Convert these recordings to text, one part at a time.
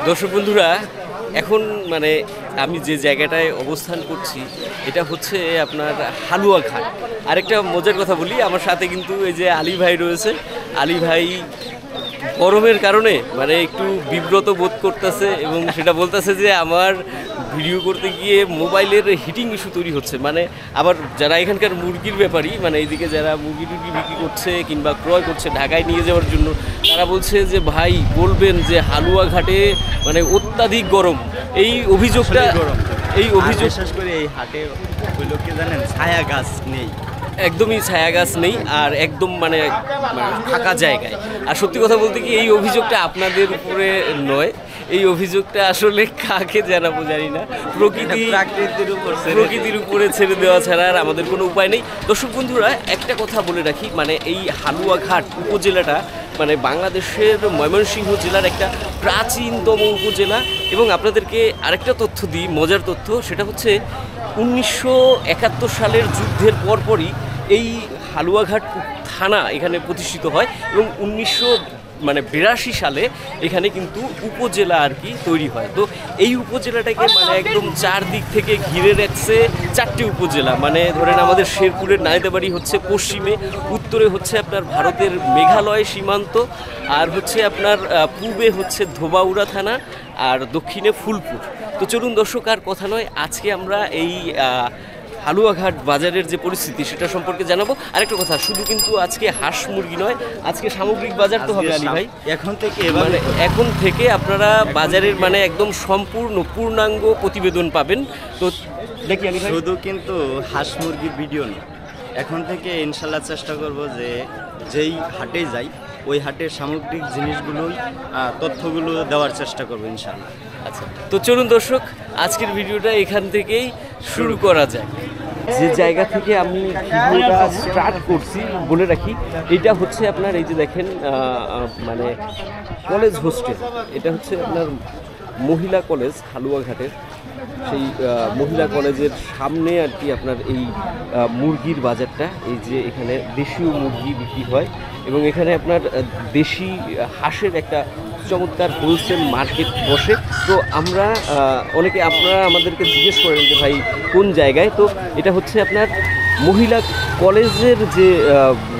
দর্শক বন্ধুরা, এখন মানে আমি যে জায়গাটায় অবস্থান করছি এটা হচ্ছে আপনার হালুয়াঘাট। আরেকটা মজার কথা বলি, আমার সাথে কিন্তু এই যে আলী ভাই রয়েছে। আলী ভাই গরমের কারণে মানে একটু বিব্রত বোধ করতেছে এবং সেটা বলতেছে যে আমার ভিডিও করতে গিয়ে মোবাইলের হিটিং ইস্যু তৈরি হচ্ছে। মানে আবার যারা এখানকার মুরগির ব্যাপারী, মানে এইদিকে যারা মুরগি টুরগি বিক্রি করছে কিংবা ক্রয় করছে ঢাকায় নিয়ে যাওয়ার জন্য, তারা বলছে যে ভাই বলবেন যে হালুয়াঘাটে মানে অত্যাধিক গরম। এই অভিযোগটা বিশেষ করে এই হাটে ওই লোককে জানেন ছায়া গাছ নেই, একদমই ছায়া গাছ নেই আর একদম মানে ফাঁকা জায়গায়। আর সত্যি কথা বলতে কি, এই অভিযোগটা আপনাদের উপরে নয়, এই অভিযোগটা আসলে কাকে জানাবো জানি না। প্রকৃতির উপরে ছেড়ে দেওয়া ছাড়া আর আমাদের কোনো উপায় নেই। দর্শক বন্ধুরা, একটা কথা বলে রাখি, মানে এই হালুয়াঘাট উপজেলাটা মানে বাংলাদেশের ময়মনসিংহ জেলার একটা প্রাচীনতম উপজেলা। এবং আপনাদেরকে আরেকটা তথ্য দিই, মজার তথ্য, সেটা হচ্ছে 1971 সালের যুদ্ধের পরপরই এই হালুয়াঘাট থানা এখানে প্রতিষ্ঠিত হয় এবং 1982 সালে এখানে কিন্তু উপজেলা আর কি তৈরি হয়। তো এই উপজেলাটাকে মানে একদম চারদিক থেকে ঘিরে রাখছে চারটি উপজেলা। মানে ধরেন আমাদের শেরপুরের নাইদাবাড়ি হচ্ছে পশ্চিমে, উত্তরে হচ্ছে আপনার ভারতের মেঘালয় সীমান্ত, আর হচ্ছে আপনার পূবে হচ্ছে ধোবাউড়া থানা, আর দক্ষিণে ফুলপুর। তো চলুন দর্শক, আর কথা নয়, আজকে আমরা এই হালুয়াঘাট বাজারের যে পরিস্থিতি সেটা সম্পর্কে জানাবো। আরেকটা কথা, শুধু কিন্তু আজকে হাঁস মুরগি নয়, আজকে সামগ্রিক বাজার তো হবে আলী ভাই। এখন থেকে আপনারা বাজারের মানে একদম সম্পূর্ণ পূর্ণাঙ্গ প্রতিবেদন পাবেন। তো দেখি আলী ভাই, শুধু কিন্তু হাঁস মুরগির ভিডিও না, এখন থেকে ইনশাল্লাহ চেষ্টা করব যে যেই হাটে যাই ওই হাটের সামগ্রিক জিনিসগুলোই তথ্যগুলো দেওয়ার চেষ্টা করবো ইনশাল্লাহ। আচ্ছা, তো চলুন দর্শক, আজকের ভিডিওটা এখান থেকেই শুরু করা যায়। যে জায়গা থেকে আমি ভিডিওটা স্টার্ট করছি বলে রাখি, এটা হচ্ছে আপনার এই যে দেখেন মানে কলেজ হোস্টেল। এটা হচ্ছে আপনার মহিলা কলেজ হালুয়াঘাটের, সেই মহিলা কলেজের সামনে আর কি আপনার এই মুরগির বাজারটা। এই যে এখানে দেশীয় মুরগি বিক্রি হয় এবং এখানে আপনার দেশি হাঁসের একটা চমৎকার হোলসেল মার্কেট বসে। তো আমরা আপনারা আমাদেরকে জিজ্ঞেস করেন যে ভাই কোন জায়গায়, তো এটা হচ্ছে আপনার মহিলা কলেজের যে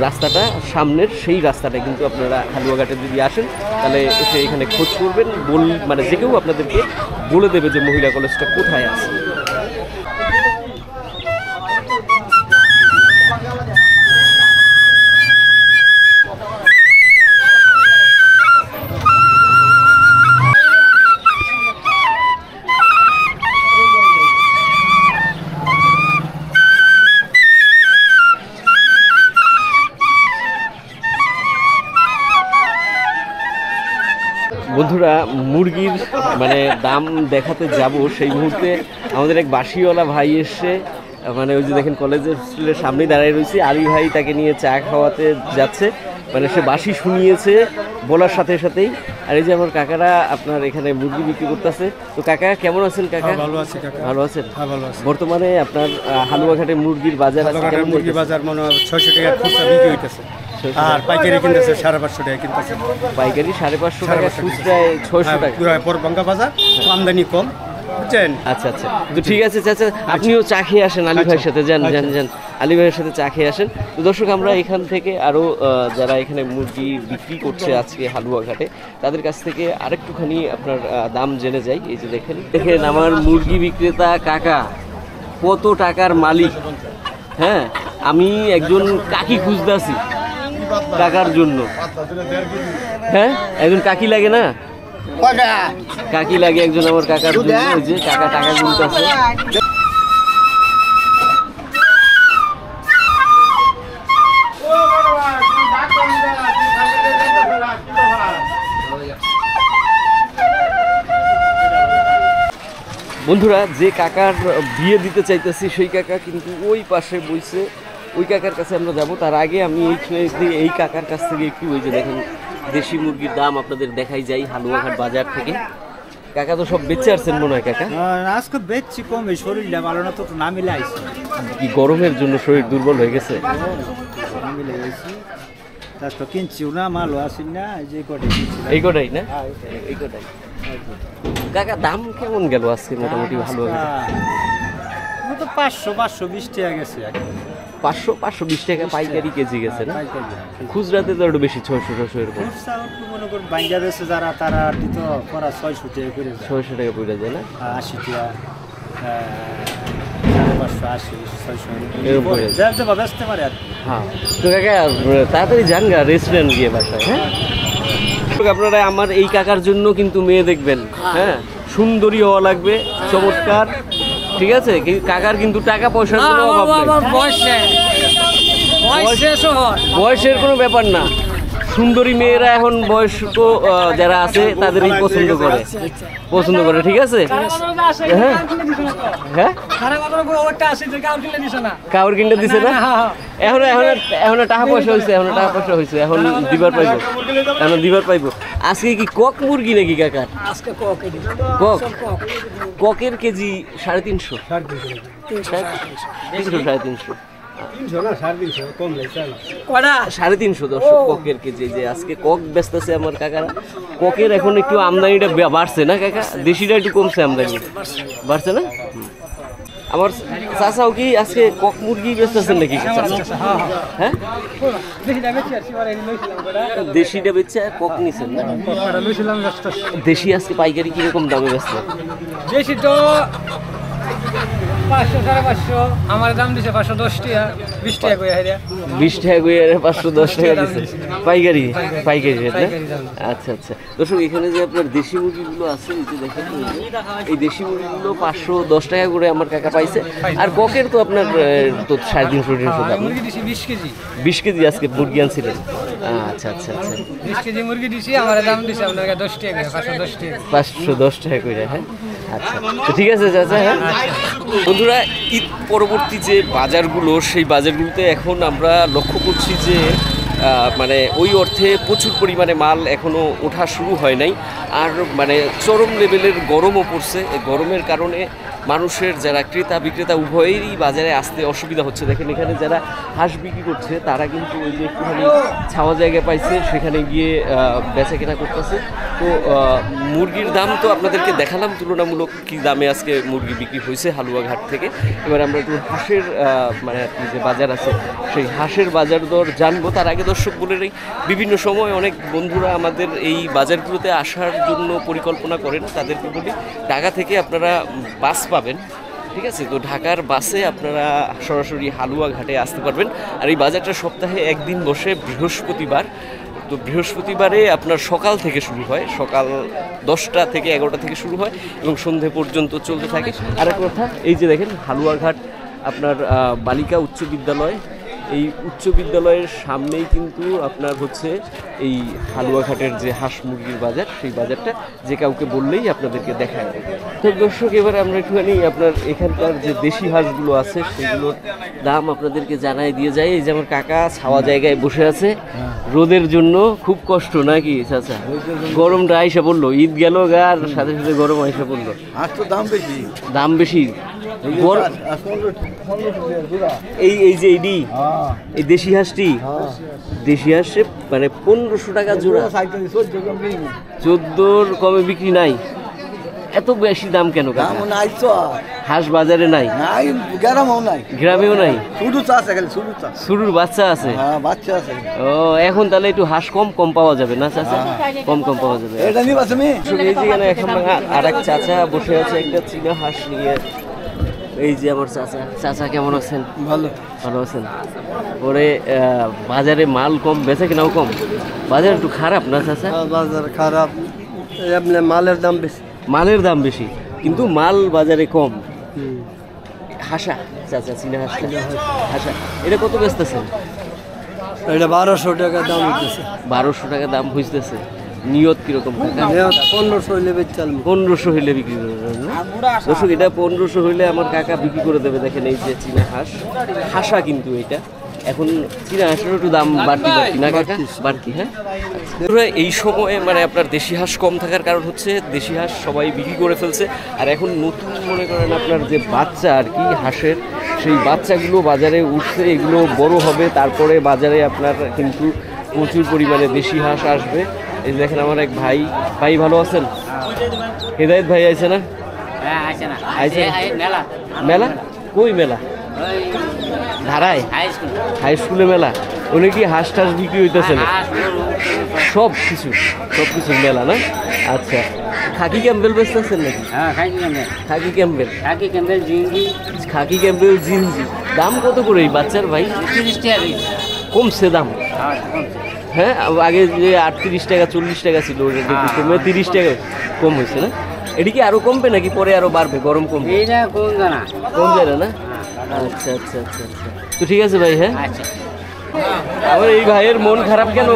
রাস্তাটা সামনের, সেই রাস্তাটা কিন্তু আপনারা হালুয়াঘাটে যদি আসেন তাহলে এসে এখানে খোঁজ করবেন, মানে যে কেউ আপনাদেরকে বলে দেবে যে মহিলা কলেজটা কোথায় আছে। বন্ধুরা, মুরগির মানে দাম দেখাতে যাব সেই মুহূর্তে আমাদের এক বাসিওয়ালা ভাই এসে, মানে ওই যে দেখেন কলেজের হোস্টেলের সামনেই দাঁড়িয়ে রয়েছে, আলী ভাই তাকে নিয়ে চা খাওয়াতে যাচ্ছে। মানে সে বাসি শুনিয়েছে বলার সাথে সাথেই। আর এই যে আমার কাকারা আপনার এখানে মুরগি বিক্রি করতেছে। তো কাকা কেমন আছেন? কাকা ভালো আছি। কাকা ভালো আছেন? হ্যাঁ, ভালো আছি। বর্তমানে আপনার হালুয়াঘাটে মুরগির বাজার মুরগির বাজার মনে হয় 600 টাকা খুচরা বিক্রি হইতেছে, আর পাইকারি কিনতেছে 550 টাকা কিনতেছে। পাইকারি 550 টাকা, খুচরায় 600 টাকা। পুরো বাঙ্গা বাজার, আমদানি কম, বুঝছেন? আচ্ছা আচ্ছা, তো ঠিক আছে চাচা, আপনিও চা খেয়ে আসেন আলী ভাইয়ের সাথে, যান আলী ভাইয়ের সাথে চা খেয়ে আসেন। তো দর্শক, আমরা এখান থেকে আরও যারা এখানে মুরগি বিক্রি করছে আজকে হালুয়াঘাটে, তাদের কাছ থেকে আরেকটুখানি আপনার দাম জেনে যাই। এই যে দেখেন আমার মুরগি বিক্রেতা কাকা কত টাকার মালিক। হ্যাঁ, আমি একজন কাকি খুঁজতেছি কাকার জন্য। হ্যাঁ, একজন কাকি লাগে না? কাকি লাগে একজন আমার কাকার জন্য। ওই যে কাকা টাকা গুনতেছে। বন্ধুরা, যে কাকার বিয়ে দিতে চাইতেছি সেই কাকা কিন্তু ওই পাশে বইছে, ওই কাকার কাছে আমরা যাব। তার আগে আমি এই কাকার কাছ থেকে একটু ওই যে দেখেন দেশি মুরগির দাম আপনাদের দেখাই যাই হালুয়াঘাট বাজার থেকে। কাকা তো সব বেচে আসছেন মনে হয় কাকা? আজকে বেচছি কম, শরীরটা ভালো না তো, না মিলে আইছি। কি গরমের জন্য শরীর দুর্বল হয়ে গেছে? তারপর কিনছিও না, মালও আসেন না, এই যে কটাই কিনছি। এই কটাই না, এই কটাই। কাকা দাম কেমন গেল আজকে মোটামুটি ভালো? তো 500-520 টাকা গেছে। 500-520 টাকা পাইকারি কেজি গেছে না? খুচরাতে তো একটু বেশি, 600-600 এরকম। মনে করুন বাইঙ্গা বেছে যারা, তারা দিত পরা 600 টাকা করে, 600 টাকা পড়ে যায় না? 80 টাকা, 580-600 এরকম পড়ে যায়। বেচতে পারে আর কি। হ্যাঁ, তো কাকা তাড়াতাড়ি যান গা রেস্টুরেন্ট গিয়ে বাসায়। হ্যাঁ, আপনারা আমার এই কাকার জন্য কিন্তু মেয়ে দেখবেন। হ্যাঁ, সুন্দরী হওয়া লাগবে, চমৎকার, ঠিক আছে? কাকার কিন্তু টাকা পয়সার কোনো অভাব নেই, বয়সের কোনো ব্যাপার না। সুন্দরী মেয়েরা এখন বয়স্ক যারা আছে তাদেরই পছন্দ করে, ঠিক আছে? হ্যাঁ হ্যাঁ, কাউর কিনতে দিছে না? এখন টাকা পয়সা হয়েছে, এখন দিবার পাইবো। আজকে কি কক মুরগি নাকি কাকার? ককের কেজি 350, 350। 350 দর্শক ককের কেজি। যে আজকে কক বেচতেছে আমার কাকারা। ককের এখন একটু আমদানিটা বাড়ছে না কাকা? দেশিটা একটু কমছে, আমদানি বাড়ছে না? আমার চাচাও কি আজকে কক মুরগি বেচতেছেন নাকি? হ্যাঁ, দেশিটা বেচছে, কক নিছেন না? দেশি আজকে পাইকারি কিরকম দামে বেচছে? দেশি তো 500-550, আমার দাম দিছে 510 টাকা, 20 টাকা করে। 20 টাকা করে 510 টাকা দিচ্ছে পাইকারি রেট না? আচ্ছা আচ্ছা দর্শক, এখানে যে আপনার দেশি মুরগিগুলো আছে, এই যে দেখেন, এই দেশি মুরগিগুলো 510 টাকা করে আমার কাকা পাইছে। আর ককের তো আপনার তো 350-350 দাম। 20 কেজি আজকে মুরগি আনছিলেন? আচ্ছা আচ্ছা আচ্ছা, 20 কেজি মুরগি দিছি, আমার দাম দিছে আপনার 10 টাকা, 510 টাকা। 510 টাকা করে। হ্যাঁ, আচ্ছা, তো ঠিক আছে চাচা। হ্যাঁ বন্ধুরা, ঈদ পরবর্তী যে বাজারগুলো, সেই বাজারগুলোতে এখন আমরা লক্ষ্য করছি যে মানে ওই অর্থে প্রচুর পরিমাণে মাল এখনও ওঠা শুরু হয় নাই। আর মানে চরম লেভেলের গরমও পড়ছে। এই গরমের কারণে মানুষের যারা ক্রেতা বিক্রেতা উভয়েরই বাজারে আসতে অসুবিধা হচ্ছে। দেখেন এখানে যারা হাঁস বিক্রি করছে তারা কিন্তু ওই যে একটুখানি ছাওয়া জায়গা পাইছে, সেখানে গিয়ে বেচা কেনা করতেছে। তো মুরগির দাম তো আপনাদেরকে দেখালাম তুলনামূলক কী দামে আজকে মুরগি বিক্রি হয়েছে হালুয়াঘাট থেকে। এবার আমরা একটু হাঁসের মানে যে বাজার আছে সেই হাঁসের বাজার দর জানবো। তার আগে দর্শক বলে নেই, বিভিন্ন সময় অনেক বন্ধুরা আমাদের এই বাজারগুলোতে আসার জন্য পরিকল্পনা করেন। তাদেরকে বলি, ঢাকা থেকে আপনারা বাস পাবেন, ঠিক আছে? তো ঢাকার বাসে আপনারা সরাসরি হালুয়াঘাটে আসতে পারবেন। আর এই বাজারটা সপ্তাহে একদিন বসে, বৃহস্পতিবার। তো বৃহস্পতিবারে আপনার সকাল থেকে শুরু হয়, সকাল 10টা থেকে 11টা থেকে শুরু হয় এবং সন্ধে পর্যন্ত চলতে থাকে। আর এক কথা, এই যে দেখেন হালুয়াঘাট আপনার বালিকা উচ্চ বিদ্যালয়, এই উচ্চ বিদ্যালয়ের সামনেই কিন্তু আপনার হচ্ছে এই হালুয়াঘাটের যে হাঁস মুরগির বাজার, সেই বাজারটা যে কাউকে বললেই আপনাদেরকে দেখায়। তো দর্শক, এবার আমরা একটুখানি আপনার এখানকার যে দেশি হাঁসগুলো আছে সেগুলোর দাম আপনাদেরকে জানাই দিয়ে যাই। এই যে আমার কাকা ছাওয়া জায়গায় বসে আছে, রোদের জন্য খুব কষ্ট নাকি চাচা? গরমটা আইসা পড়লো, ঈদ গেল গার সাথে সাথে গরম আইসা পড়লো। আর তো দাম বেশি। এই যে এই দেশি হাঁসটি, দেশি হাঁসে মানে 1500 টাকা জোড়া, 14 কমে বিক্রি নাই। এত বেশি দাম কেন? হাঁস বাজারে নাই, গ্রামেও নাই, শুরুর বাচ্চা আছে। ও, এখন তাহলে একটু হাঁস কম পাওয়া যাবে না চাচা? কম পাওয়া যাবে। এই যেখানে এখন আর এক চাচা বসে আছে একটা চীনা হাঁস নিয়ে। এই যে আমার চাচা কেমন আছেন? ভালো আছেন? ওরে বাজারে মাল কম, বেচা কেনাও কম, বাজার একটু খারাপ না চাচা? বাজার খারাপ, মালের দাম বেশি কিন্তু মাল বাজারে কম। হাঁসা চাচা, চীনা হাঁসা, এটা কত বেচতেছেন? এটা 1200 টাকা দাম হইতেছে। 1200 টাকা দাম হইতেছে। নিয়ত কিরকম? 1500 হইলে বেচাল। 1500 হইলে বিক্রি করে দেবেন না? দর্শক, এটা 1500 হইলে আমার কাকা বিক্রি করে দেবে। দেখেন এই যে চীনা হাঁসা, কিন্তু এটা এখন চীনা হাঁসের একটু দাম বাড়তি না কাকা? বাড়তি। হ্যাঁ, এই সময়ে মানে আপনার দেশি হাঁস কম থাকার কারণ হচ্ছে দেশি হাঁস সবাই বিক্রি করে ফেলছে। আর এখন নতুন মনে করেন আপনার যে বাচ্চা আর কি হাঁসের, সেই বাচ্চাগুলো বাজারে উঠছে, এগুলো বড় হবে, তারপরে বাজারে আপনার কিন্তু প্রচুর পরিমাণে দেশি হাঁস আসবে। এই যে দেখেন আমার এক ভাই, ভাই ভালো আছেন? হেদায়েত ভাই আইছে না? আইছে মেলা? কই মেলা? ধারায় হাই স্কুলে মেলা। উনি কি হাঁস টাস বিক্রি হইতেছে না? সব কিছু মেলা না? আচ্ছা, খাকি ক্যাম্পবেল বেচতেছেন নাকি? খাকি ক্যাম্পবেল জিনজি। দাম কত করে এই বাচ্চার ভাই? 30 টাকা। কমছে দাম? হ্যাঁ, আগে যে 38 টাকা 40 টাকা ছিল ওটা দেখি কমে 30 টাকা কম হয়েছে না? এটা কি আরো কমবে নাকি পরে আরো বাড়বে? গরম কমবে? কম যায় না? আচ্ছা আচ্ছা আচ্ছা আচ্ছা, তো ঠিক আছে ভাই। হ্যাঁ, আবার এই ভাইয়ের মন খারাপ কেন?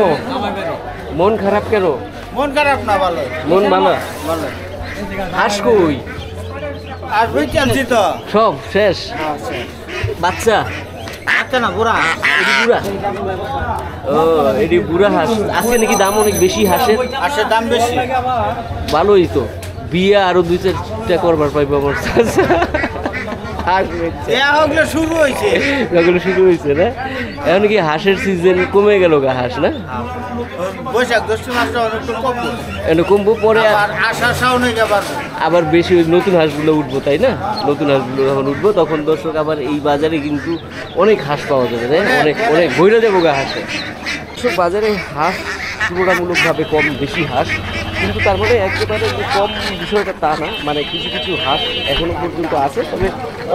মন খারাপ না, ভালো। মন ভালো? হাঁস কই? সব শেষ? বাচ্চা না, বুড়া? ও, এটি বুড়া হাঁস। আজকে নাকি দাম অনেক বেশি হাঁসের? দাম বেশি। ভালোই তো, বিয়ে আরো 2-4টা করবার পাইবো আমার। শুরু হয়েছে না? এখন কি হাঁসের সিজন কমে গেল গা? হাঁস না বৈশাখ জ্যৈষ্ঠ মাসটা অনেকটা কমবো, কমবো, পরে আবার আবার বেশি নতুন হাঁসগুলো উঠবো, তাই না? নতুন হাঁসগুলো যখন উঠবো তখন দর্শক আবার এই বাজারে কিন্তু অনেক হাঁস পাওয়া যাবে, তাই না? অনেক বইরা যাবো গা হাঁসে। বাজারে হাঁস তুলনামূলকভাবে কম, বেশি হাঁস, কিন্তু তার মানে একেবারে যে কম বিষয়টা তা না। মানে কিছু কিছু হাঁস এখনো পর্যন্ত আছে, তবে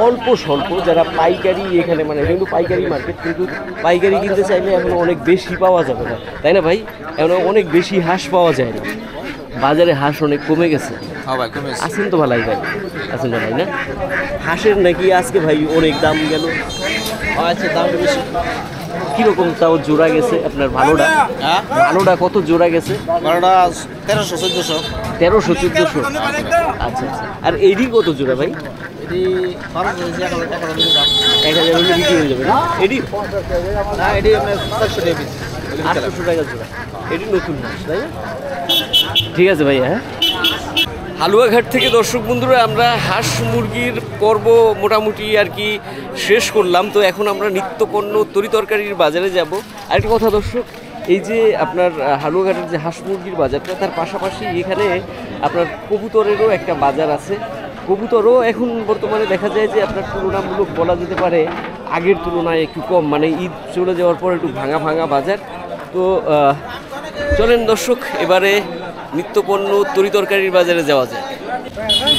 অল্প স্বল্প যারা পাইকারি এখানে, মানে কিন্তু পাইকারি মার্কেট, কিন্তু পাইকারি কিনতে চাইলে এখনো অনেক বেশি পাওয়া যাবে না, তাই না ভাই? এখনো অনেক বেশি হাঁস পাওয়া যায় না, বাজারে হাঁস অনেক কমে গেছে। আছেন তো ভালাই ভাই? আছেন ভাই না? হাঁসের নাকি আজকে ভাই অনেক দাম গেল। আচ্ছা, দাম বেশি কিরকম? তাও জোড়া গেছে আপনার ভালোটা? ভালোটা কত জোড়া গেছে? 1300-1400। 1300-1400। আচ্ছা আচ্ছা, আর এডি কত জোড়া ভাই? 1000 হলে বিক্রি হয়ে যাবে না? এডি 800 টাকা জোড়া। এডি নতুন হাঁস, তাই না? ঠিক আছে ভাই। হ্যাঁ, হালুয়াঘাট থেকে দর্শক বন্ধুরা আমরা হাঁস মুরগির পর্ব মোটামুটি আর কি শেষ করলাম। তো এখন আমরা নিত্যপণ্য তরিতরকারির বাজারে যাব। আরেকটা কথা দর্শক, এই যে আপনার হালুয়াঘাটের যে হাঁস মুরগির বাজারটা, তার পাশাপাশি এখানে আপনার কবুতরেরও একটা বাজার আছে। কবুতরও এখন বর্তমানে দেখা যায় যে আপনার তুলনামূলক বলা যেতে পারে আগের তুলনায় একটু কম, মানে ঈদ চলে যাওয়ার পর একটু ভাঙা ভাঙা বাজার। তো চলেন দর্শক এবারে নিত্যপণ্য তরিতরকারির বাজারে যাওয়া যায়।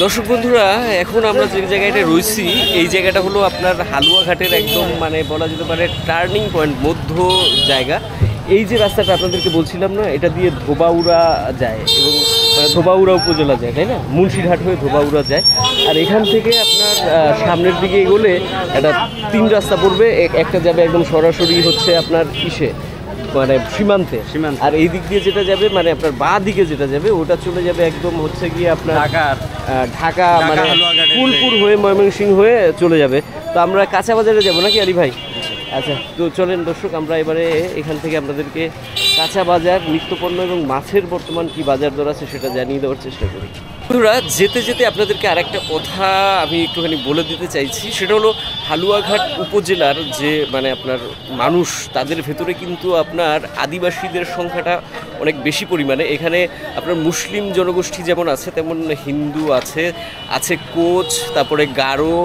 দর্শক বন্ধুরা, এখন আমরা যে জায়গাটা রয়েছি এই জায়গাটা হলো আপনার হালুয়াঘাটের একদম মানে বলা যেতে পারে টার্নিং পয়েন্ট, মধ্য জায়গা। এই যে রাস্তাটা আপনাদেরকে বলছিলাম না, এটা দিয়ে ধোবাউড়া যায় এবং মানে ধোবাউড়া উপজেলা যায়, তাই না? মুন্সিরহাট হয়ে ধোবাউড়া যায়। আর এখান থেকে আপনার সামনের দিকে এগোলে একটা 3 রাস্তা পড়বে। একটা যাবে একদম সরাসরি হচ্ছে আপনার ইসে, মানে সীমান্তে। আর এই দিক দিয়ে যেটা যাবে, মানে আপনার বাঁ দিকে যেটা যাবে, ওটা চলে যাবে একদম হচ্ছে গিয়ে আপনার ঢাকা, মানে ফুলপুর হয়ে ময়মনসিংহ হয়ে চলে যাবে। তো আমরা কাঁচা বাজারে যাবো নাকি আলী ভাই? আচ্ছা, তো চলেন দর্শক আমরা এবারে এখান থেকে আপনাদেরকে কাঁচা বাজার, নিত্যপণ্য এবং মাছের বর্তমান কি বাজার দর আছে সেটা জানিয়ে দেওয়ার চেষ্টা করি। বন্ধুরা, যেতে যেতে আপনাদেরকে আরেকটা কথা আমি একটুখানি বলে দিতে চাইছি, সেটা হলো হালুয়াঘাট উপজেলার যে মানে আপনার মানুষ, তাদের ভেতরে কিন্তু আপনার আদিবাসীদের সংখ্যাটা অনেক বেশি পরিমাণে। এখানে আপনার মুসলিম জনগোষ্ঠী যেমন আছে, তেমন হিন্দু আছে, কোচ, তারপরে গারো,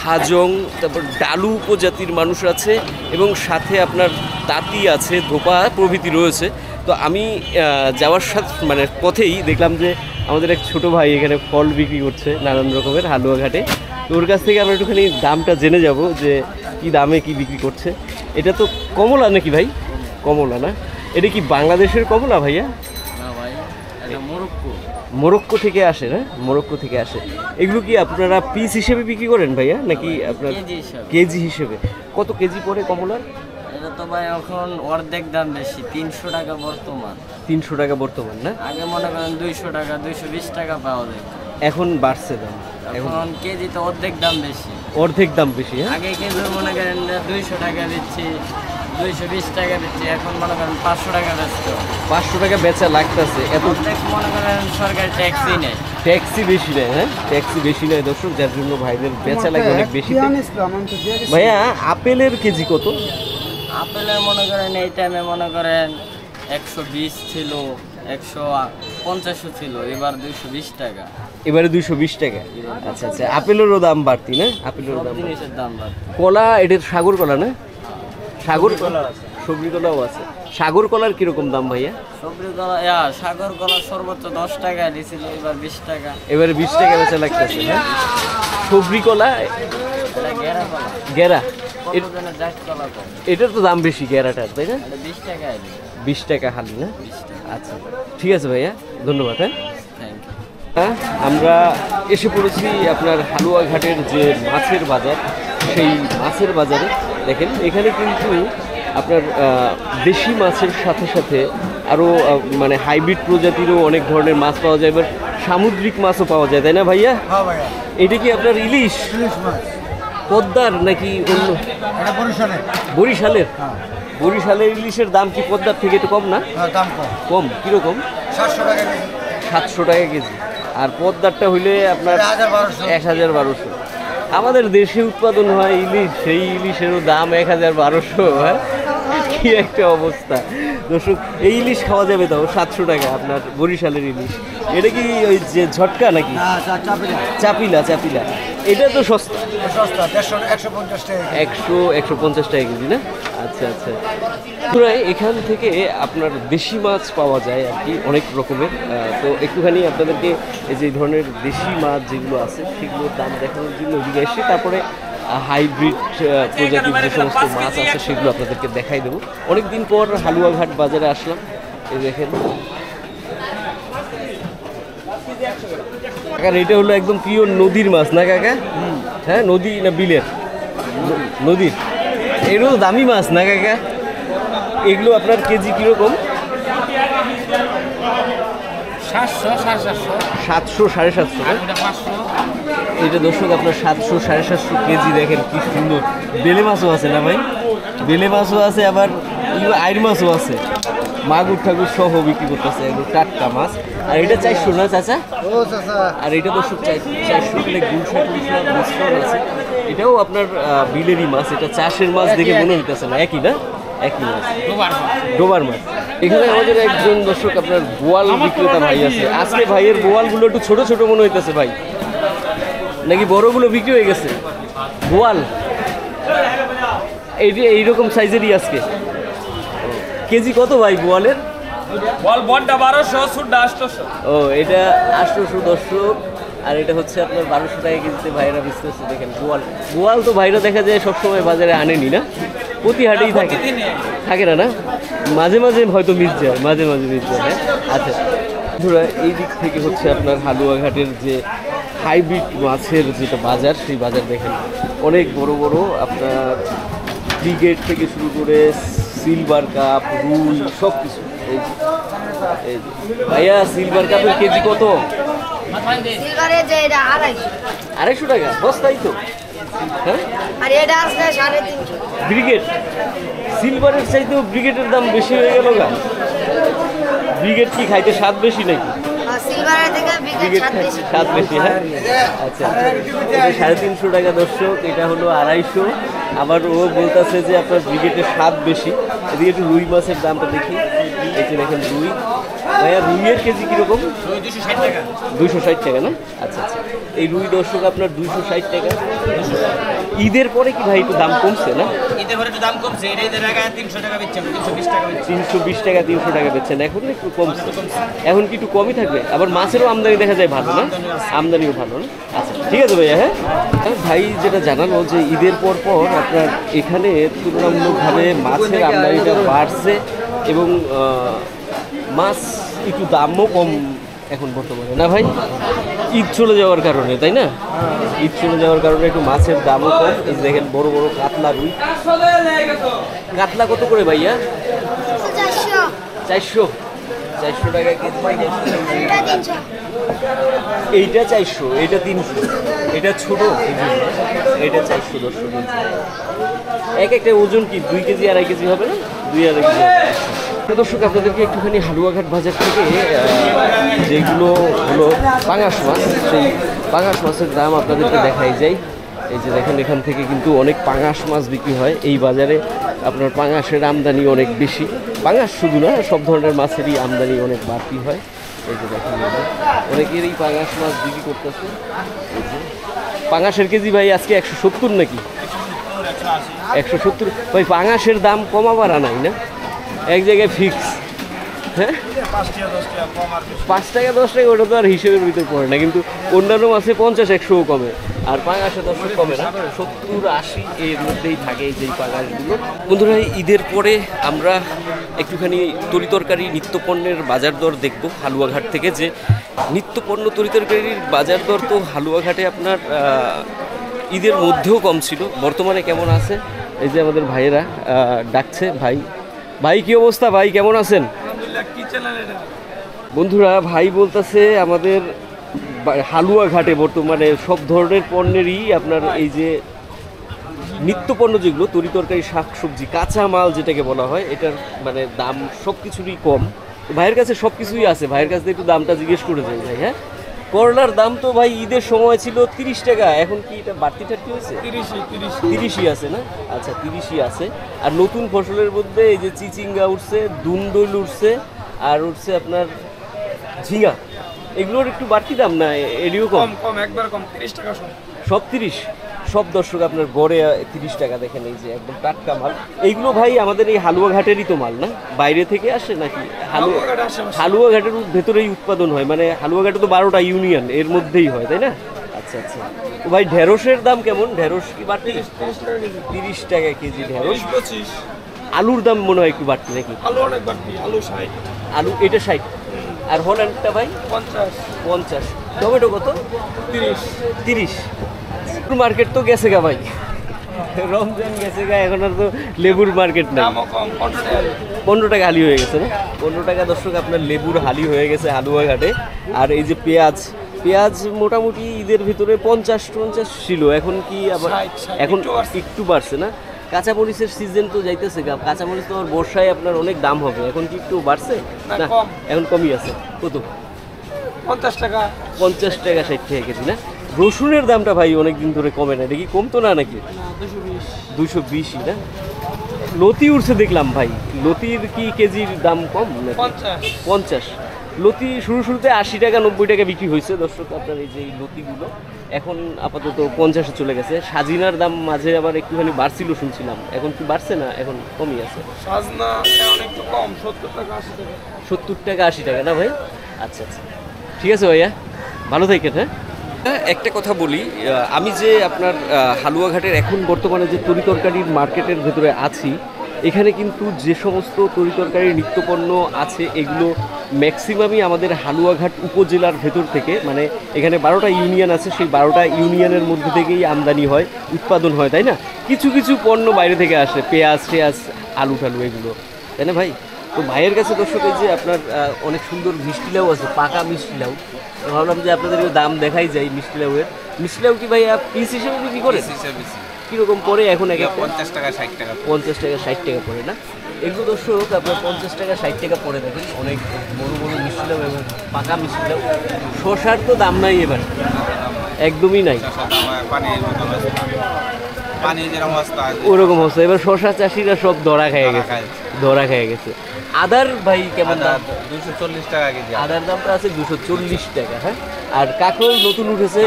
হাজং, তারপর ডালু উপজাতির মানুষ আছে এবং সাথে আপনার তাঁতি আছে, ধোপা প্রভৃতি রয়েছে। তো আমি যাওয়ার সাথে মানে পথেই দেখলাম যে আমাদের এক ছোটো ভাই এখানে ফল বিক্রি করছে নানান রকমের হালুয়াঘাটে। তো ওর কাছ থেকে আমরা একটুখানি দামটা জেনে যাব যে কি দামে কি বিক্রি করছে। এটা তো কমলা নাকি ভাই? কমলা না? এটা কি বাংলাদেশের কমলা ভাইয়া? মোরক্কো থেকে আসে না? মোরক্কো থেকে আসে। এগুলো কি আপনারা পিস হিসেবে বিক্রি করেন ভাইয়া, নাকি আপনার কেজি হিসেবে? কত কেজি পড়ে কমলার? এটা তো ভাই এখন অর্ধেক দাম বেশি, 300 টাকা বর্তমান। 300 টাকা বর্তমান না? আগে মনে করেন 200 টাকা 220 টাকা পাওয়া যায়। এখন বাড়ছে দাম, এখন কেজি তো অর্ধেক দাম বেশি। অর্ধেক দাম বেশি? হ্যাঁ, আগে কেজি মনে করেন 200 টাকা দিচ্ছি, 220 টাকা দিচ্ছি, এখন মনে করেন 500 টাকা বেচতো। 500 টাকা বেচা লাগতেছে। এত মনে করেন সরকার ট্যাক্সই নেয়, ট্যাক্সি বেশি নেয়। হ্যাঁ, ট্যাক্সি বেশি নেয় দর্শক, যার জন্য ভাইদের বেচা লাগে অনেক বেশি। ভাইয়া আপেলের কেজি কত? আপেলের মনে করেন এই টাইমে মনে করেন 120 ছিল, 150 ছিল, এবার 220 টাকা। এবারে 220 টাকা। আচ্ছা আচ্ছা, আপেলেরও দাম বাড়তি না? আপেলেরও সব দাম বাড়তি। জিনিসের দাম বাড়ছে। কলা, এটা সাগর কলা না? সাগর কলা আছে, সবজি কলাও আছে। সাগর কলার কিরকম দাম ভাইয়া? সবজি কলা, সাগর কলা সর্বোচ্চ 10 টাকা দিয়েছিল, এবার 20 টাকা। এবারে 20 টাকা বেচা লাগতেছে। হ্যাঁ, সবজি কলা, এটা গেরা কলা, গেরা, কত জনের জাত কলা কম, এটার তো দাম বেশি গেরাটার, তাই না? এটা 20 টাকা এলো। 20 টাকা হালি না? 20 টাকা। আচ্ছা, ঠিক আছে ভাইয়া, ধন্যবাদ। হ্যাঁ, থ্যাংক ইউ। হ্যাঁ, আমরা এসে পড়েছি আপনার হালুয়াঘাটের যে মাছের বাজার, সেই মাছের বাজারে। দেখেন এখানে কিন্তু আপনার দেশি মাছের সাথে সাথে আরও মানে হাইব্রিড প্রজাতিরও অনেক ধরনের মাছ পাওয়া যায়, এবার সামুদ্রিক মাছও পাওয়া যায়, তাই না ভাইয়া? হ্যাঁ ভাইয়া, এটা কি আপনার ইলিশ ইলিশ মাছ পদ্মার নাকি অন্য? এটা বরিশালে। বরিশালের? বরিশালের ইলিশের দাম কি পদ্মার থেকে একটু কম না? দাম কম, কম কীরকম? 700 টাকা কেজি। 700 টাকা কেজি। আর পদ্মারটা হইলে আপনার 1200। 1200। আমাদের দেশে উৎপাদন হয় ইলিশ, সেই ইলিশেরও দাম 1200। হ্যাঁ, কি একটা অবস্থা দর্শক। এই ইলিশ খাওয়া যাবে তাও 700 টাকা, আপনার বরিশালের ইলিশ। এটা কি ওই যে ঝটকা নাকি? চাপিলা, চাপিলা। এটা তো সস্তা, সস্তা 150 টাকা। 150 টাকা কেজি না? আচ্ছা আচ্ছা। প্রায় এখান থেকে আপনার দেশি মাছ পাওয়া যায় আর কি, অনেক রকমের। তো একটুখানি আপনাদেরকে এই যে ধরনের দেশি মাছ যেগুলো আছে সেগুলোর দাম দেখানোর জন্য এদিকে এসে তারপরে হাইব্রিড প্রজাতির যে সমস্ত মাছ আছে সেগুলো আপনাদেরকে দেখাই দেবো। অনেক দিন পর হালুয়াঘাট বাজারে আসলাম। এই দেখেন কাকা, এটা হলো একদম পিওর নদীর মাছ না কাকা? হ্যাঁ, নদী না বিলের? নদীর। এগুলো দামি মাছ না কাকা? এগুলো আপনার কেজি কীরকম? 700, 750। এটা দর্শক আপনার 700, 750 কেজি। দেখেন কি সুন্দর। বেলে মাছও আছে না ভাই? বেলে মাছও আছে, আবার আইর মাছও আছে, মাগুর ঠাকুর সহ বিক্রি করতেছে, এগুলো টাটকা মাছ। আর এটা 400 না চাচা? আর এটা দর্শক 400 হলে গুলশা টুলশা মিশ্রণ আছে। এটাও আপনার বিলেরই মাছ, এটা চাষের মাছ দেখে মনে হইতেছে না। একই না? একই মাছ, ডোবার মাছ। এখানে আমাদের একজন দর্শক আপনার বোয়াল বিক্রেতা ভাই আছে। আজকে ভাইয়ের বোয়ালগুলো একটু ছোট ছোট মনে হইতেছে ভাই, নাকি বড়গুলো বিক্রি হয়ে গেছে? বোয়াল এইরকম সাইজেরই আজকে। কেজি কত ভাই বোয়ালের? বলটা 1200, সুটটা 800। ও, এটা 800 দর্শক, আর এটা হচ্ছে আপনার 1200 টাকা কেজিতে ভাইরা বিক্রি হচ্ছে। দেখেন বোয়াল, বোয়াল তো ভাইরা দেখা যায় সবসময় বাজারে আনেনি না, প্রতি হাটেই থাকে, থাকে না? না, মাঝে মাঝে হয়তো মিস যায়, মাঝে মাঝে মিস যায়। হ্যাঁ, আচ্ছা। ধরো এই দিক থেকে হচ্ছে আপনার হালুয়াঘাটের যে হাইব্রিড মাছের যেটা বাজার, সেই বাজার দেখেন অনেক বড় বড় আপনার ব্রিগেড থেকে শুরু করে সিলভার কাপ, রুই, সব কিছু। এই ভাইয়া, সিলভার কাপের কেজি কত? সিলভারের যে এটা 250 টাকা বস্তাই তো। হ্যাঁ, আর এটা আসলে 350। ব্রিগেড সিলভারের চাইতেও ব্রিগেডের দাম বেশি হয়ে গেল গা। ব্রিগেড কি খাইতে স্বাদ বেশি নাকি? সিলভারের থেকে ব্রিগেড খাইতে স্বাদ বেশি। হ্যাঁ, আচ্ছা। এটা 350 টাকা দর্শক, এটা হলো 250। আবার ও বলতেছে যে আপনার ব্রিগেডের স্বাদ বেশি। এদিকে একটু রুই মাছের দামটা দেখি। এই যে দেখেন রুই। ভাইয়া, রুইয়ের কেজি কীরকম? 260 টাকা। 260 টাকা না? আচ্ছা আচ্ছা। এই রুই দর্শক আপনার 260 টাকা। ঈদের পরে কি ভাই একটু দাম কমছে না? ঈদের পরে একটু দাম কমছে, এটা ঈদের আগে 300 টাকা বেচছেন, 320 টাকা বেচছেন। 320 টাকা 300 টাকা বেচছেন, এখন একটু কমছে। এখন কি একটু কমই থাকবে? আবার মাছেরও আমদানি দেখা যায় ভালো না? আমদানিও ভালো না? আচ্ছা, ঠিক আছে ভাইয়া। হ্যাঁ, ভাই যেটা জানালো যে ঈদের পর পর আপনার এখানে তুলনামূলকভাবে মাছের আমদানিটা বাড়ছে এবং মাছ একটু দামও কম এখন বর্তমানে, না ভাই? ঈদ চলে যাওয়ার কারণে, তাই না? ঈদ চলে যাওয়ার কারণে একটু মাছের দামও কম। এই দেখেন বড় বড় কাতলা রুই। কাতলা কত করে ভাইয়া? 400 টাকা কেজি। এইটা 400, এইটা 300, এটা ছোট, এটা 400 দর্শক। এক একটা ওজন কি 2 কেজি 2.5 কেজি হবে না? 2-2.5 কেজি। দর্শক আপনাদেরকে একটুখানি হালুয়াঘাট বাজার থেকে যেগুলো হলো পাঙাশ মাছ, সেই পাঙাশ মাছের দাম আপনাদেরকে দেখাই যায়। এই যে দেখেন এখান থেকে কিন্তু অনেক পাঙাশ মাছ বিক্রি হয় এই বাজারে। আপনার পাঙাশের আমদানি অনেক বেশি, পাঙাশ শুধু না সব ধরনের মাছেরই আমদানি অনেক বাড়তি হয়। এই যে দেখেন অনেকেরই পাঙাশ মাছ বিক্রি করতেছে। এই যে পাঙাশের কেজি ভাই আজকে 170 নাকি 170 ভাই। পাঙাশের দাম কমা বাড়া নাই না, এক জায়গায় ফিক্স। হ্যাঁ 5 টাকা 10 টাকা ওটা তো আর হিসেবের ভিতর পড়ে না, কিন্তু অন্যান্য মাছে 50-100 কমে, আর পাঙাশে 10 কমে না, 70-80 এর মধ্যেই থাকে এই যে পাঙাশগুলো। বন্ধুরা ঈদের পরে আমরা একটুখানি তরিতরকারি নিত্যপণ্যের বাজার দর দেখব হালুয়াঘাট থেকে। যে নিত্যপণ্য তরিতরকারির বাজার দর তো হালুয়াঘাটে আপনার ঈদের মধ্যেও কম ছিল, বর্তমানে কেমন আছে এই যে আমাদের ভাইয়েরা ডাকছে। ভাই ভাই কি অবস্থা ভাই, কেমন আছেন? বন্ধুরা ভাই বলতেছে আমাদের হালুয়াঘাটে বর্তমানে সব ধরনের পণ্যেরই আপনার এই যে নিত্যপণ্য যেগুলো তরিতরকারি শাকসবজি কাঁচা মাল যেটাকে বলা হয়, এটার মানে দাম সব কিছুরই কম। ভাইয়ের কাছে সব কিছুই আছে, ভাইয়ের কাছে একটু দামটা জিজ্ঞেস করে যাই ভাই। হ্যাঁ করলার দাম তো ভাই ঈদের সময় ছিল 30 টাকা, এখন কি এটা বাড়তি টাড়তি হয়েছে? 30ই আছে না? আচ্ছা 30ই আছে। আর নতুন ফসলের মধ্যে এই যে চিচিঙ্গা উঠছে, দুন্দুল উঠছে, আর উঠছে আপনার ঝিঙা, এগুলোর একটু বাড়তি দাম না? এডিও কম একবার কম 30 টাকা সব 30। সব দর্শক আপনার গড়ে 30 টাকা দেখেন, এই যে একদম টাটকা মাল। এইগুলো ভাই আমাদের এই হালুয়াঘাটেরই তো মাল না, বাইরে থেকে আসে নাকি? হালুয়াঘাটের ভেতরেই উৎপাদন হয়, মানে হালুয়াঘাটে তো 12টা ইউনিয়ন এর মধ্যেই হয়, তাই না? আচ্ছা আচ্ছা। তো ভাই ঢেঁড়সের দাম কেমন? ঢেঁড়স কি বাড়তি? 30 টাকা কেজি ঢেঁড়স। আলুর দাম মনে হয় একটু বাড়তি নাকি? আলু অনেক বাড়তি, আলু 60। আলু এটা 60, আর হল্যান্ডটা ভাই 50। টমেটো কত? 30। মার্কেট তো গেছে গা ভাই, রমজান গেছে গা, এখন আর তো লেবুর মার্কেট নাই। 15 টাকা হালি হয়ে গেছে না? 15 টাকা দর্শক আপনার লেবুর হালি হয়ে গেছে হালুয়াঘাটে। আর এই যে পেঁয়াজ মোটামুটি ঈদের ভিতরে 50 ছিল, এখন কি আবার এখন একটু বাড়ছে না? কাঁচামরিচের সিজন তো যাইতেছে গা, কাঁচামরিচ তো বর্ষায় আপনার অনেক দাম হবে, এখন কি একটু বাড়ছে না? এখন কমই আছে। কত? 50 টাকা 50 টাকা 60 টাকা কেজি না? রসুনের দামটা ভাই অনেকদিন ধরে কমে না, দেখি কমতো না নাকি? 220 না? লতি উঠছে দেখলাম ভাই, লতির কি কেজির দাম কম? 50। লতি শুরুতে 80 টাকা 90 টাকা বিক্রি হয়েছে দর্শক আপনার এই যে লতিগুলো, এখন আপাতত 50-এ চলে গেছে। সাজিনার দাম মাঝে আবার একটুখানি বাড়ছিল শুনছিলাম, এখন কি বাড়ছে না? এখন কমই আছে। সাজনা একটু কম, 70 টাকা 80 টাকা। 70 টাকা 80 টাকা না ভাই? আচ্ছা আচ্ছা, ঠিক আছে ভাইয়া, ভালো থাকেন। হ্যাঁ একটা কথা বলি, আমি যে আপনার হালুয়াঘাটের এখন বর্তমানে যে তরিতরকারির মার্কেটের ভেতরে আছি, এখানে কিন্তু যে সমস্ত তরিতরকারির নিত্যপণ্য আছে এগুলো ম্যাক্সিমামই আমাদের হালুয়াঘাট উপজেলার ভেতর থেকে, মানে এখানে 12টা ইউনিয়ন আছে, সেই 12টা ইউনিয়নের মধ্যে থেকেই আমদানি হয়, উৎপাদন হয়, তাই না? কিছু কিছু পণ্য বাইরে থেকে আসে, পেঁয়াজ আলু টালু এগুলো, তাই না ভাই? তো ভাইয়ের কাছে দর্শক এই যে আপনার অনেক সুন্দর মিষ্টি লাউ আছে, পাকা মিষ্টি লাউ। ভাবলাম যে আপনাদেরকে দাম দেখাই যায় মিষ্টি লাউয়ের। মিষ্টি লাউ কি ভাই পিস হিসেবে বিক্রি করে? কীরকম পড়ে এখন? 50 টাকা 60 টাকা। 50 টাকা 60 টাকা পড়ে না? এগুলো দর্শক আপনার 50 টাকা 60 টাকা পড়ে, দেখেন অনেক বড় বড় মিষ্টি লাউ এবং পাকা মিষ্টি লাউ। শসার তো দাম নাই এবার, একদমই নাই, ওরকম অবস্থা। এবার শসা চাষিরা সব ধরা খেয়ে গেছে। আদার ভাই কেমন দাম? 240 টাকা কেজি। আদার দামটা আছে 240 টাকা। হ্যাঁ, আর কাঁকরোল নতুন উঠেছে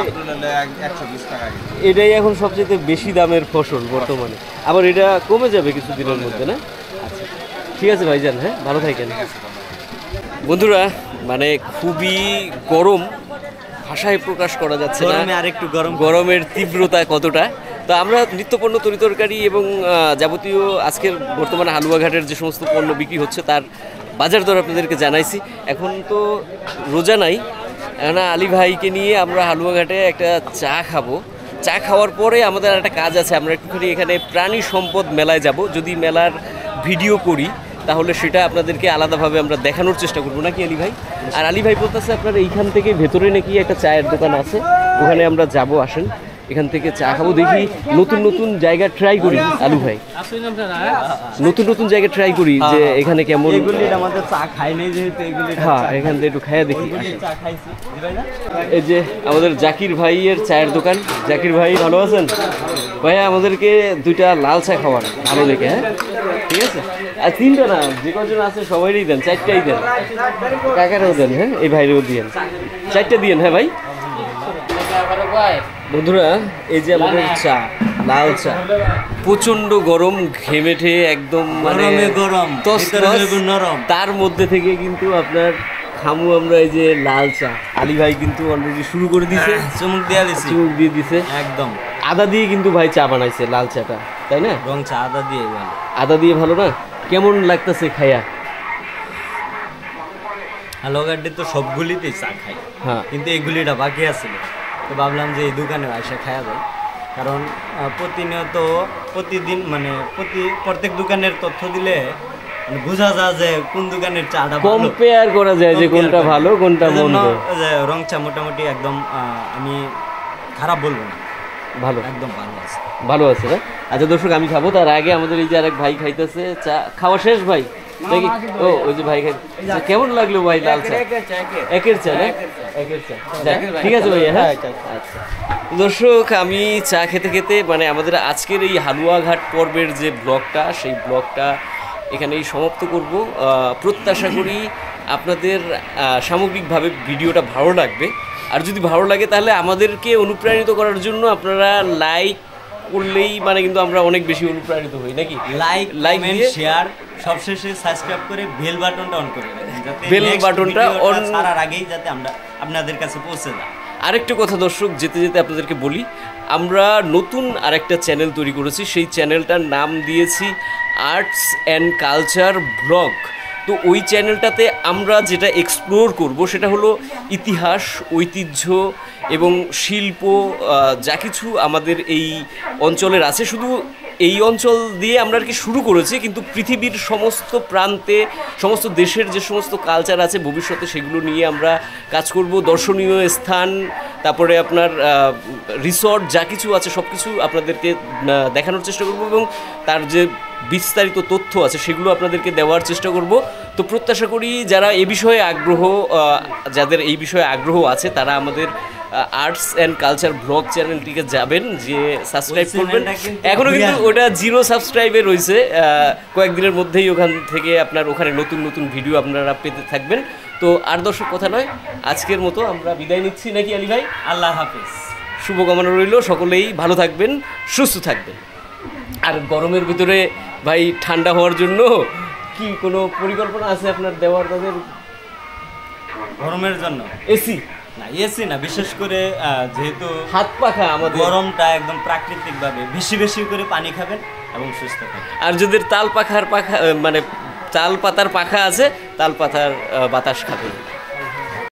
120 টাকা কেজি। এটাই এখন সবচেয়ে বেশি দামের ফসল বর্তমানে, আবার এটা কমে যাবে কিছুদিনের মধ্যে না? আচ্ছা ঠিক আছে ভাইজান, হ্যাঁ ভালো থাকেন। বন্ধুরা মানে খুবই গরম, ভাষায় প্রকাশ করা যাচ্ছে না আরেকটু গরমের তীব্রতা কতটা। তো আমরা নিত্যপণ্য তরিতরকারি এবং যাবতীয় আজকের বর্তমানে হালুয়াঘাটের যে সমস্ত পণ্য বিক্রি হচ্ছে তার বাজার দর আপনাদেরকে জানাইছি। এখন তো রোজা নাই, এখন আলী ভাইকে নিয়ে আমরা হালুয়াঘাটে একটা চা খাবো। চা খাওয়ার পরে আমাদের একটা কাজ আছে, আমরা একটুখানি এখানে প্রাণী সম্পদ মেলায় যাব। যদি মেলার ভিডিও করি তাহলে সেটা আপনাদেরকে আলাদাভাবে আমরা দেখানোর চেষ্টা করবো, নাকি আলী ভাই? আর আলী ভাই বলতেছে আপনার এইখান থেকে ভেতরে নাকি একটা চায়ের দোকান আছে, ওখানে আমরা যাব, আসেন। এখান থেকে চা খাবো, দেখি নতুন নতুন জায়গা ট্রাই করি। আলু ভাই, নতুন নতুন জায়গা ট্রাই করি যে এখানে কেমন। এগুলির আমাদের চা খাই নাই যেহেতু এগুলি হ্যাঁ, এখান থেকে একটু খাইয়া দেখি। চা খাইছি জি ভাই না? এই যে আমাদের জাকির ভাইয়ের চায়ের দোকান। জাকির ভাই ভালো আছেন? ভাইয়া আমাদেরকে 2টা লাল চা খাওয়ান ভালো দেখে। হ্যাঁ ঠিক আছে, আর 3টা না, যে কজন আছে সবাইই দেন, 4টাই দেন, কাকারেও দেন। হ্যাঁ, এই ভাইরেও দিয়েন, 4টা দিয়েন। হ্যাঁ ভাই। বন্ধুরা, এই যে আমাদের চা, লাল চা, প্রচন্ড গরম, ঘেমেঠে একদম মানে গরম, তছনছ, নরম। তার মধ্যে থেকে কিন্তু আপনার খামু আমরা এই যে লাল চা। আলী ভাই কিন্তু অলরেডি শুরু করে দিছে, চুমুক দিয়ে দিছি, চুমুক দিয়ে দিছে একদম। আদা দিয়ে কিন্তু ভাই চা বানাইছে লাল চাটা, তাই না? রং চা আদা দিয়ে ভালো। আদা দিয়ে ভালো না? কেমন লাগতেছে খাইয়া? হ্যালো গাড্ডে তো সবগুলিতেই চা খাই, হ্যাঁ, কিন্তু এগুলিটা বাকি আছে, তো ভাবলাম যে এই দোকানে আসা খাওয়া যায়। কারণ প্রতিনিয়ত প্রতিদিন মানে প্রত্যেক দোকানের তথ্য দিলে মানে বোঝা যায় যে কোন দোকানের চাটা ভালো, কম্পেয়ার করা যায় যে কোনটা ভালো কোনটা মন্দ। যে রং চা মোটামুটি একদম আমি খারাপ বলবো না, ভালো, একদম ভালো আছে। ভালো আছে না? আচ্ছা দর্শক, আমি খাবো, তার আগে আমাদের এই যে আরেক ভাই খাইতেছে চা। খাওয়া শেষ ভাই নাকি? ও, ওই যে ভাই খাই। কেমন লাগলো ভাই লাল চা? একের চা না? একের চা। যাক, ঠিক আছে ভাইয়া। হ্যাঁ, আচ্ছা দর্শক, আমি চা খেতে খেতে মানে আমাদের আজকের এই হালুয়াঘাট পর্বের যে ব্লগটা, সেই ব্লগটা এখানেই সমাপ্ত করব। প্রত্যাশা করি আপনাদের সামগ্রিকভাবে ভিডিওটা ভালো লাগবে। আর যদি ভালো লাগে তাহলে আমাদেরকে অনুপ্রাণিত করার জন্য আপনারা লাইক করলেই মানে কিন্তু আমরা অনেক বেশি অনুপ্রাণিত হই, নাকি? লাইক দিয়ে শেয়ার, সবশেষে সাবস্ক্রাইব করে বেল বাটনটা অন করে দেবেন, যাতে বেল বাটনটা অন করার আগেই যাতে আমরা আপনাদের কাছে পৌঁছে যায়। আরেকটা কথা দর্শক, যেতে যেতে আপনাদেরকে বলি, আমরা নতুন আরেকটা চ্যানেল তৈরি করেছি। সেই চ্যানেলটার নাম দিয়েছি আর্টস অ্যান্ড কালচার ব্লগ। তো ওই চ্যানেলটাতে আমরা যেটা এক্সপ্লোর করব সেটা হলো ইতিহাস, ঐতিহ্য এবং শিল্প, যা কিছু আমাদের এই অঞ্চলের আছে। শুধু এই অঞ্চল দিয়ে আমরা আর কি শুরু করেছি, কিন্তু পৃথিবীর সমস্ত প্রান্তে, সমস্ত দেশের যে সমস্ত কালচার আছে ভবিষ্যতে সেগুলো নিয়ে আমরা কাজ করব। দর্শনীয় স্থান, তারপরে আপনার রিসর্ট, যা কিছু আছে সব কিছু আপনাদেরকে দেখানোর চেষ্টা করব এবং তার যে বিস্তারিত তথ্য আছে সেগুলো আপনাদেরকে দেওয়ার চেষ্টা করব। তো প্রত্যাশা করি যারা এই বিষয়ে আগ্রহ, যাদের এই বিষয়ে আগ্রহ আছে তারা আমাদের আর্টস অ্যান্ড কালচার ব্লগ চ্যানেলটিকে যাবেন, যে সাবস্ক্রাইব করবেন। এখনও কিন্তু ওটা 0 সাবস্ক্রাইবে রয়েছে, কয়েকদিনের মধ্যেই ওখান থেকে আপনার ওখানে নতুন নতুন ভিডিও আপনারা পেতে থাকবেন। তো আর দর্শক কথা নয়, আজকের মতো আমরা বিদায় নিচ্ছি, নাকি আলী ভাই? আল্লাহ হাফেজ। শুভকামনা রইল, সকলেই ভালো থাকবেন, সুস্থ থাকবেন। আর গরমের ভিতরে ভাই ঠান্ডা হওয়ার জন্য কি কোনো পরিকল্পনা আছে আপনার দেওয়ার তাদের? গরমের জন্য এসি না, এসি না, বিশেষ করে যেহেতু হাত পাখা আমাদের গরমটা একদম প্রাকৃতিকভাবে বেশি বেশি করে পানি খাবেন এবং সুস্থ থাকবেন। আর যাদের তাল পাখার পাখা মানে তাল পাতার পাখা আছে, তাল পাতার বাতাস খাবেন।